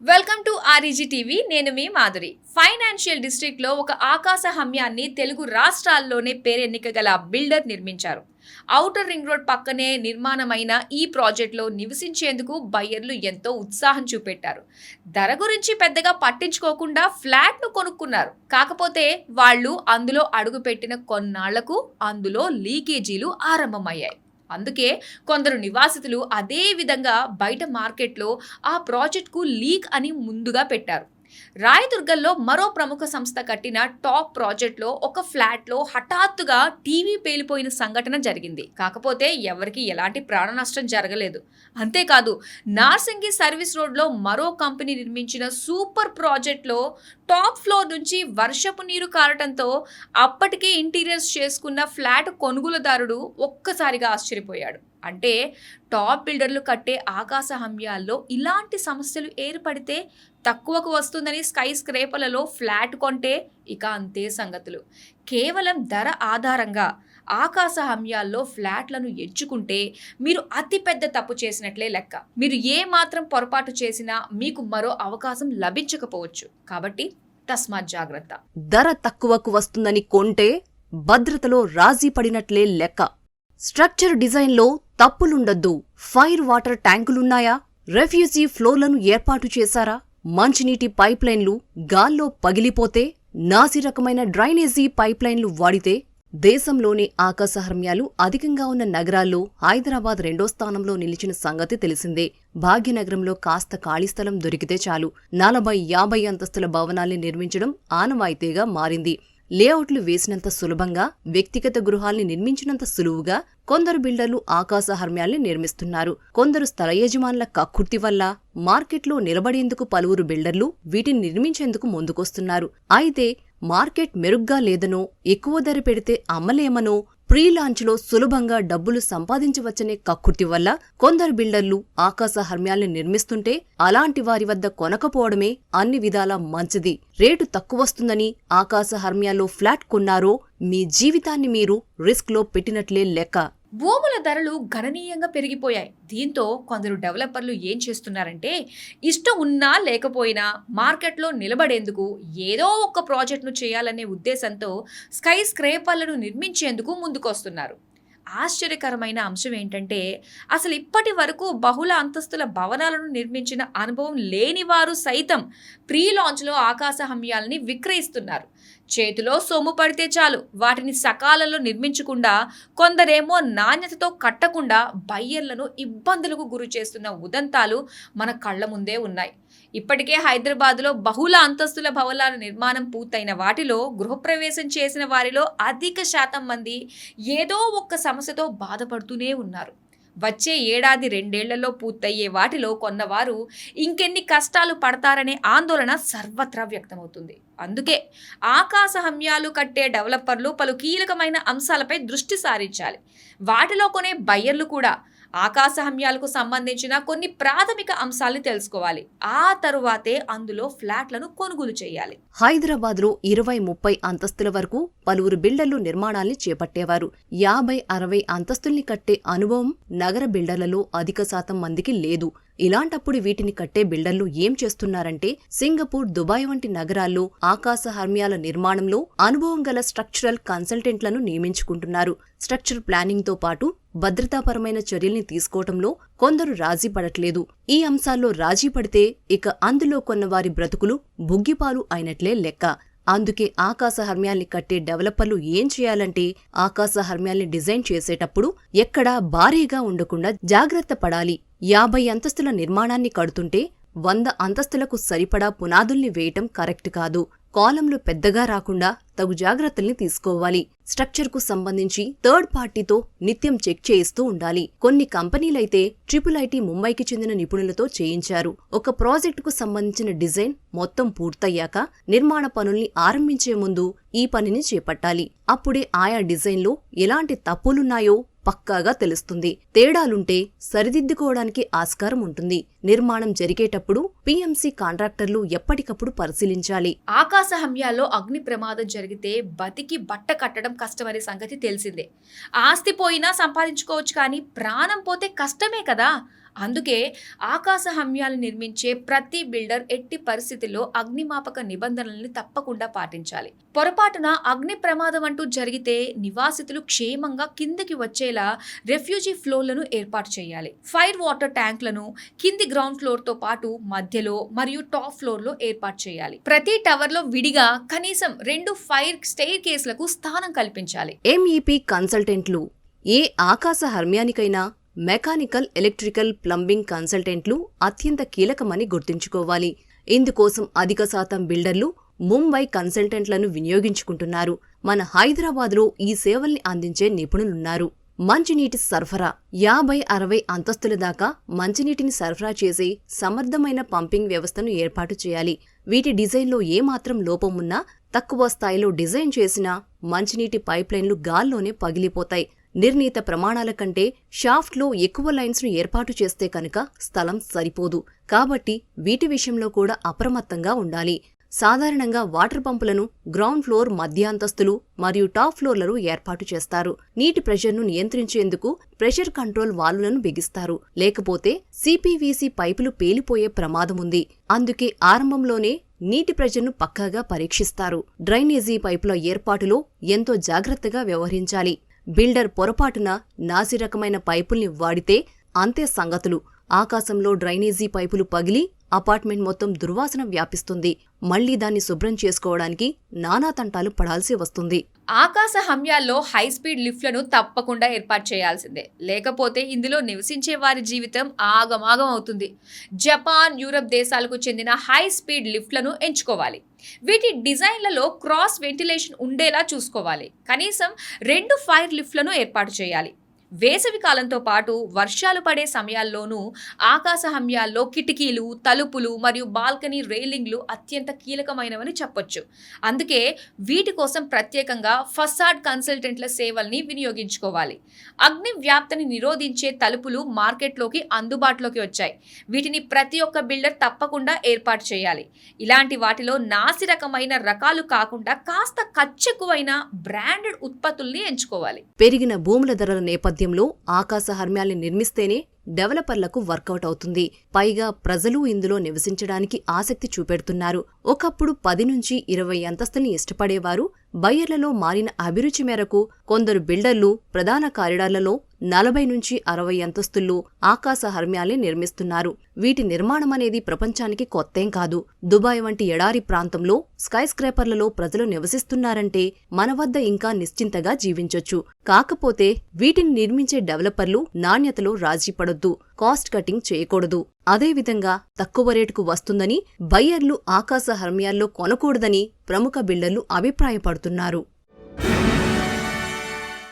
Welcome to REG TV. నేను మీ Madhuri. Financial district లో ఒక ఆకాశ హమ్యాన్ని తెలుగు రాష్ట్రాల్లోనే పేరెన్నిక గల బిల్డర్ నిర్మించారు. ఔటర్ రింగ్ రోడ్ పక్కనే నిర్మాణమైన ఈ ప్రాజెక్టులో నివసించేందుకు బయ్యర్లు ఎంతో ఉత్సాహం చూపెట్టారు. ధర గురించి పెద్దగా పట్టించుకోకుండా ఫ్లాట్ ను కొనుక్కున్నారు. కాకపోతే వాళ్ళు అందులో అడుగుపెట్టిన కొన్నాళ్లకు అందులో లీకేజీలు ఆరంభమయ్యాయి. అందుకే కొందరు నివాసితులు అదే విధంగా బయట మార్కెట్లో ఆ ప్రాజెక్టుకు లీక్ అని ముందుగా పెట్టారు. రాయదుర్గంలో మరో ప్రముఖ సంస్థ కట్టిన టాప్ ప్రాజెక్ట్లో ఒక ఫ్లాట్లో హఠాత్తుగా టీవీ పేలిపోయిన సంఘటన జరిగింది. కాకపోతే ఎవరికి ఎలాంటి ప్రాణ నష్టం జరగలేదు. అంతేకాదు, నార్సింగి సర్వీస్ రోడ్లో మరో కంపెనీ నిర్మించిన సూపర్ ప్రాజెక్ట్లో టాప్ ఫ్లోర్ నుంచి వర్షపు నీరు కారటంతో అప్పటికే ఇంటీరియర్స్ చేసుకున్న ఫ్లాట్ కొనుగోలుదారుడు ఒక్కసారిగా ఆశ్చర్యపోయాడు. అంటే టాప్ బిల్డర్లు కట్టే ఆకాశ హమ్యాల్లో ఇలాంటి సమస్యలు ఏర్పడితే తక్కువకు వస్తుందని స్కై స్క్రేపర్లలో ఫ్లాట్ కొంటే ఇక అంతే సంగతులు. కేవలం ధర ఆధారంగా ఆకాశ హమ్యాల్లో ఫ్లాట్లను ఎంచుకుంటే మీరు అతిపెద్ద తప్పు చేసినట్లే లెక్క. మీరు ఏ మాత్రం పొరపాటు చేసినా మీకు మరో అవకాశం లభించకపోవచ్చు. కాబట్టి తస్మాత్ జాగ్రత్త. ధర తక్కువకు వస్తుందని కొంటే భద్రతలో రాజీ పడినట్లే లెక్క. స్ట్రక్చర్ డిజైన్లో తప్పులుండొద్దు. ఫైర్ వాటర్ ట్యాంకులున్నాయా? రెఫ్యూజీ ఫ్లోర్లను ఏర్పాటు చేశారా? మంచినీటి పైప్లైన్లు గాల్లో పగిలిపోతే, నాసిరకమైన డ్రైనేజీ పైప్లైన్లు వాడితే దేశంలోని ఆకాశహర్మ్యాలు అధికంగా ఉన్న నగరాల్లో హైదరాబాద్ 2వ స్థానంలో నిలిచిన సంగతి తెలిసిందే. భాగ్యనగరంలో కాస్త ఖాళీ స్థలం దొరికితే చాలు 40-50 అంతస్తుల భవనాల్ని నిర్మించడం ఆనవాయితీగా మారింది. లేఅవుట్లు వేసినంత సులభంగా, వ్యక్తిగత గృహాల్ని నిర్మించినంత సులువుగా కొందరు బిల్డర్లు ఆకాశ హర్మ్యాల్ని నిర్మిస్తున్నారు. కొందరు స్థల యజమానుల కక్కుర్తి వల్ల మార్కెట్లో నిలబడేందుకు పలువురు బిల్డర్లు వీటిని నిర్మించేందుకు ముందుకొస్తున్నారు. అయితే మార్కెట్ మెరుగ్గా లేదనో, ఎక్కువ ధర పెడితే అమ్మలేమనో, ప్రీ లాంచ్లో సులభంగా డబ్బులు సంపాదించవచ్చనే కక్కుర్తి వల్ల కొందరు బిల్డర్లు ఆకాశ హర్మ్యాల్ని నిర్మిస్తుంటే అలాంటి వారి వద్ద కొనకపోవడమే అన్ని విధాలా మంచిది. రేటు తక్కువస్తుందని ఆకాశ హర్మ్యాల్లో ఫ్లాట్ కొన్నారో మీ జీవితాన్ని మీరు రిస్క్లో పెట్టినట్లే లెక్క. భూముల ధరలు గణనీయంగా పెరిగిపోయాయి. దీంతో కొందరు డెవలపర్లు ఏం చేస్తున్నారంటే, ఇష్టం ఉన్నా లేకపోయినా మార్కెట్లో నిలబడేందుకు ఏదో ఒక ప్రాజెక్టును చేయాలనే ఉద్దేశంతో స్కై స్క్రేపర్లను నిర్మించేందుకు ముందుకొస్తున్నారు. ఆశ్చర్యకరమైన అంశం ఏంటంటే, అసలు ఇప్పటి వరకు బహుళ అంతస్తుల భవనాలను నిర్మించిన అనుభవం లేని వారు సైతం ప్రీ లాంచ్లో ఆకాశ హమ్యాల్ని విక్రయిస్తున్నారు. చేతిలో సొమ్ము పడితే చాలు వాటిని సకాలంలో నిర్మించకుండా, కొందరేమో నాణ్యతతో కట్టకుండా బయ్యర్లను ఇబ్బందులకు గురి చేస్తున్న ఉదంతాలు మన కళ్ల ముందే ఉన్నాయి. ఇప్పటికే హైదరాబాద్లో బహుళ అంతస్తుల భవనాల నిర్మాణం పూర్తయిన వాటిలో గృహప్రవేశం చేసిన వారిలో అధిక శాతం మంది ఏదో ఒక్క సమస్యతో బాధపడుతూనే ఉన్నారు. వచ్చే ఏడాది 2 ఏళ్లలో పూర్తయ్యే వాటిలో కొన్నవారు ఇంకెన్ని కష్టాలు పడతారనే ఆందోళన సర్వత్రా వ్యక్తమవుతుంది. అందుకే ఆకాశ హమ్యాలు కట్టే డెవలపర్లు పలు కీలకమైన అంశాలపై దృష్టి సారించాలి. వాటిలో కొనే బయ్యర్లు కూడా ఆకాశ హమ్యాలకు సంబంధించిన కొన్ని ప్రాథమిక అంశాలను తెలుసుకోవాలి. ఆ తరువాతే అందులో ఫ్లాట్లను కొనుగోలు చేయాలి. హైదరాబాద్లో 20-30 అంతస్తుల వరకు పలువురు బిల్డర్లు నిర్మాణాల్ని చేపట్టేవారు. 50-60 అంతస్తుల్ని కట్టే అనుభవం నగర బిల్డర్లలో అధిక శాతం మందికి లేదు. ఇలాంటప్పుడు వీటిని కట్టే బిల్డర్లు ఏం చేస్తున్నారంటే, సింగపూర్, దుబాయ్ వంటి నగరాల్లో ఆకాశ హర్మ్యాల నిర్మాణంలో అనుభవం గల స్ట్రక్చరల్ కన్సల్టెంట్లను నియమించుకుంటున్నారు. స్ట్రక్చర్ ప్లానింగ్తో పాటు భద్రతాపరమైన చర్యల్ని తీసుకోవటంలో కొందరు రాజీ పడట్లేదు. ఈ అంశాల్లో రాజీ పడితే ఇక అందులో కొన్నవారి బ్రతుకులు బుగ్గిపాలు అయినట్లే లెక్క. అందుకే ఆకాశ హర్మ్యాల్ని కట్టే డెవలపర్లు ఏం చేయాలంటే, ఆకాశ హర్మ్యాల్ని డిజైన్ చేసేటప్పుడు ఎక్కడా భారీగా ఉండకుండా జాగ్రత్త పడాలి. 50 అంతస్తుల నిర్మాణాన్ని కడుతుంటే 100 అంతస్తులకు సరిపడా పునాదుల్ని వేయటం కరెక్ట్ కాదు. కాలంలు పెద్దగా రాకుండా తగు జాగ్రత్తల్ని తీసుకోవాలి. స్ట్రక్చర్కు సంబంధించి థర్డ్ పార్టీతో నిత్యం చెక్ చేయిస్తూ ఉండాలి. కొన్ని కంపెనీలైతే ట్రిపుల్-ఐటీ ముంబైకి చెందిన నిపుణులతో చేయించారు. ఒక ప్రాజెక్టుకు సంబంధించిన డిజైన్ మొత్తం పూర్తయ్యాక నిర్మాణ పనుల్ని ఆరంభించే ముందు ఈ పనిని చేపట్టాలి. అప్పుడే ఆయా డిజైన్లో ఎలాంటి తప్పులున్నాయో పక్కాగా తెలుస్తుంది. తేడాలుంటే సరిదిద్దుకోవడానికి ఆస్కారం ఉంటుంది. నిర్మాణం జరిగేటప్పుడు పీఎంసీ కాంట్రాక్టర్లు ఎప్పటికప్పుడు పరిశీలించాలి. ఆకాశ హమ్యాల్లో అగ్ని ప్రమాదం జరిగితే బతికి బట్ట కట్టడం కష్టమనే సంగతి తెలిసిందే. ఆస్తి పోయినా సంపాదించుకోవచ్చు, కానీ ప్రాణం పోతే కష్టమే కదా. అందుకే ఆకాశ హమ్యాలు నిర్మించే ప్రతి బిల్డర్ ఎట్టి పరిస్థితుల్లో అగ్నిమాపక నిబంధనల్ని తప్పకుండా పాటించాలి. పొరపాటున అగ్ని ప్రమాదం అంటూ జరిగితే నివాసితులు క్షేమంగా కిందికి వచ్చేలా రెఫ్యూజీ ఫ్లోర్లను ఏర్పాటు చేయాలి. ఫైర్ వాటర్ ట్యాంక్లను కింది గ్రౌండ్ ఫ్లోర్ తో పాటు మధ్యలో మరియు టాప్ ఫ్లోర్ లో ఏర్పాటు చేయాలి. ప్రతి టవర్ లో విడిగా కనీసం 2 ఫైర్ స్టెయిర్ కేసులకు స్థానం కల్పించాలి. MEP కన్సల్టెంట్లు ఏ ఆకాశ హర్మ్యానికైనా మెకానికల్, ఎలక్ట్రికల్, ప్లంబింగ్ కన్సల్టెంట్లు అత్యంత కీలకమని గుర్తుంచుకోవాలి. ఇందుకోసం అధిక శాతం బిల్డర్లు ముంబై కన్సల్టెంట్లను వినియోగించుకుంటున్నారు. మన హైదరాబాద్లో ఈ సేవల్ని అందించే నిపుణులున్నారు. మంచినీటి సరఫరా 50-60 అంతస్తుల దాకా మంచినీటిని సరఫరా చేసే సమర్థమైన పంపింగ్ వ్యవస్థను ఏర్పాటు చేయాలి. వీటి డిజైన్లో ఏమాత్రం లోపం ఉన్నా తక్కువ స్థాయిలో డిజైన్ చేసిన మంచినీటి పైప్లైన్లు గాల్లోనే పగిలిపోతాయి. నిర్ణీత ప్రమాణాల కంటే షాఫ్ట్లో ఎక్కువ లైన్స్ను ఏర్పాటు చేస్తే కనుక స్థలం సరిపోదు. కాబట్టి వీటి విషయంలో కూడా అప్రమత్తంగా ఉండాలి. సాధారణంగా వాటర్ పంపులను గ్రౌండ్ ఫ్లోర్, మధ్య అంతస్తులు మరియు టాప్ ఫ్లోర్లలో ఏర్పాటు చేస్తారు. నీటి ప్రెషర్ను నియంత్రించేందుకు ప్రెషర్ కంట్రోల్ వాల్వులను బిగిస్తారు. లేకపోతే CPVC పైపులు పేలిపోయే ప్రమాదముంది. అందుకే ఆరంభంలోనే నీటి ప్రెషర్ను పక్కాగా పరీక్షిస్తారు. డ్రైనేజీ పైపుల ఏర్పాటులో ఎంతో జాగ్రత్తగా వ్యవహరించాలి. బిల్డర్ పొరపాటున నాసిరకమైన పైపుల్ని వాడితే అంతే సంగతులు. ఆకాశంలో డ్రైనేజీ పైపులు పగిలి అపార్ట్మెంట్ మొత్తం దుర్వాసన వ్యాపిస్తుంది. మళ్లీ దాన్ని శుభ్రం చేసుకోవడానికి నానా తంటాలు పడాల్సి వస్తుంది. ఆకాశ హమ్యాల్లో హై స్పీడ్ లిఫ్ట్లను తప్పకుండా ఏర్పాటు చేయాల్సిందే. లేకపోతే ఇందులో నివసించే వారి జీవితం ఆగమాగం అవుతుంది. జపాన్, యూరప్ దేశాలకు చెందిన హై స్పీడ్ లిఫ్ట్లను ఎంచుకోవాలి. వీటి డిజైన్లలో క్రాస్ వెంటిలేషన్ ఉండేలా చూసుకోవాలి. కనీసం 2 ఫైర్ లిఫ్ట్లను ఏర్పాటు చేయాలి. వేసవి కాలంతో పాటు వర్షాలు పడే సమయాల్లోనూ ఆకాశ హమ్యాల్లో కిటికీలు, తలుపులు మరియు బాల్కనీ రైలింగ్లు అత్యంత కీలకమైనవని చెప్పొచ్చు. అందుకే వీటి కోసం ప్రత్యేకంగా ఫసాడ్ కన్సల్టెంట్ల సేవల్ని వినియోగించుకోవాలి. అగ్ని వ్యాప్తిని నిరోధించే తలుపులు మార్కెట్లోకి అందుబాటులోకి వచ్చాయి. వీటిని ప్రతి ఒక్క బిల్డర్ తప్పకుండా ఏర్పాటు చేయాలి. ఇలాంటి వాటిలో నాసిరకమైన రకాలు కాకుండా కాస్త ఖర్చెక్కువైన బ్రాండెడ్ ఉత్పత్తుల్ని ఎంచుకోవాలి. పెరిగిన భూముల ధరల నేపథ్యంలో ఆకాశ హర్మ్యాల్ని నిర్మిస్తేనే డెవలపర్లకు వర్కౌట్ అవుతుంది. పైగా ప్రజలు ఇందులో నివసించడానికి ఆసక్తి చూపెడుతున్నారు. ఒకప్పుడు 10-20 అంతస్తుల్ని ఇష్టపడేవారు బయ్యర్లలో మారిన అభిరుచి మేరకు కొందరు బిల్డర్లు ప్రధాన కారిడార్లలో 40-60 అంతస్తుల్లో ఆకాశ హర్మ్యాల్ని నిర్మిస్తున్నారు. వీటి నిర్మాణమనేది ప్రపంచానికి కొత్తేం కాదు. దుబాయ్ వంటి ఎడారి ప్రాంతంలో స్కై స్క్రేపర్లలో ప్రజలు నివసిస్తున్నారంటే మన వద్ద ఇంకా నిశ్చింతగా జీవించొచ్చు. కాకపోతే వీటిని నిర్మించే డెవలపర్లు నాణ్యతలో రాజీపడొద్దు, కాస్ట్ కటింగ్ చేయకూడదు. అదేవిధంగా తక్కువ రేటుకు వస్తుందని బయ్యర్లు ఆకాశ హర్మ్యాల్లో కొనకూడదని ప్రముఖ బిల్డర్లు అభిప్రాయపడుతున్నారు.